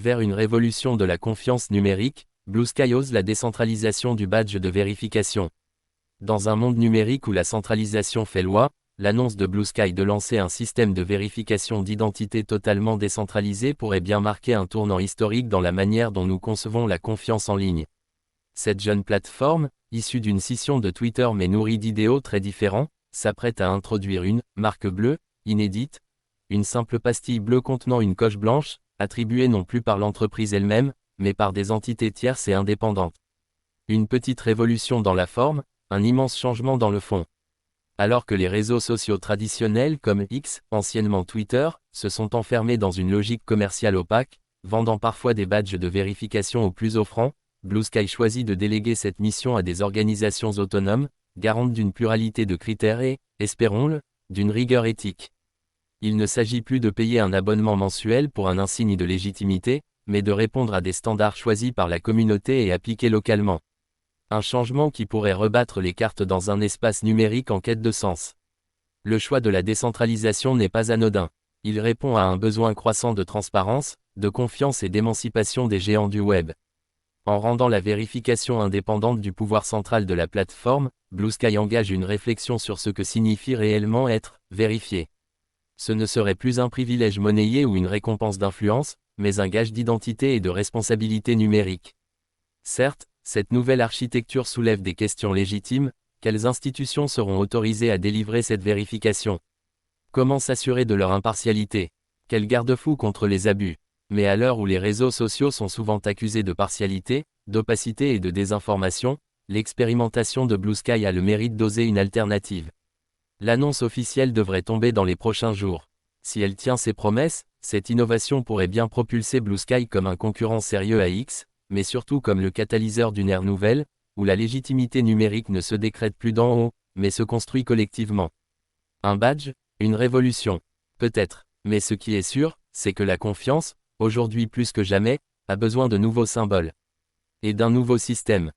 Vers une révolution de la confiance numérique, Blue Sky ose la décentralisation du badge de vérification. Dans un monde numérique où la centralisation fait loi, l'annonce de Blue Sky de lancer un système de vérification d'identité totalement décentralisé pourrait bien marquer un tournant historique dans la manière dont nous concevons la confiance en ligne. Cette jeune plateforme, issue d'une scission de Twitter mais nourrie d'idéaux très différents, s'apprête à introduire une « marque bleue » inédite, une simple pastille bleue contenant une coche blanche, attribuée non plus par l'entreprise elle-même, mais par des entités tierces et indépendantes. Une petite révolution dans la forme, un immense changement dans le fond. Alors que les réseaux sociaux traditionnels comme X, anciennement Twitter, se sont enfermés dans une logique commerciale opaque, vendant parfois des badges de vérification aux plus offrants, Blue Sky choisit de déléguer cette mission à des organisations autonomes, garantes d'une pluralité de critères et, espérons-le, d'une rigueur éthique. Il ne s'agit plus de payer un abonnement mensuel pour un insigne de légitimité, mais de répondre à des standards choisis par la communauté et appliqués localement. Un changement qui pourrait rebattre les cartes dans un espace numérique en quête de sens. Le choix de la décentralisation n'est pas anodin. Il répond à un besoin croissant de transparence, de confiance et d'émancipation des géants du web. En rendant la vérification indépendante du pouvoir central de la plateforme, Blue Sky engage une réflexion sur ce que signifie réellement être vérifié. Ce ne serait plus un privilège monnayé ou une récompense d'influence, mais un gage d'identité et de responsabilité numérique. Certes, cette nouvelle architecture soulève des questions légitimes. Quelles institutions seront autorisées à délivrer cette vérification? Comment s'assurer de leur impartialité? Quels garde-fous contre les abus? Mais à l'heure où les réseaux sociaux sont souvent accusés de partialité, d'opacité et de désinformation, l'expérimentation de Blue Sky a le mérite d'oser une alternative. L'annonce officielle devrait tomber dans les prochains jours. Si elle tient ses promesses, cette innovation pourrait bien propulser Blue Sky comme un concurrent sérieux à X, mais surtout comme le catalyseur d'une ère nouvelle, où la légitimité numérique ne se décrète plus d'en haut, mais se construit collectivement. Un badge? Une révolution? Peut-être, mais ce qui est sûr, c'est que la confiance, aujourd'hui plus que jamais, a besoin de nouveaux symboles. Et d'un nouveau système.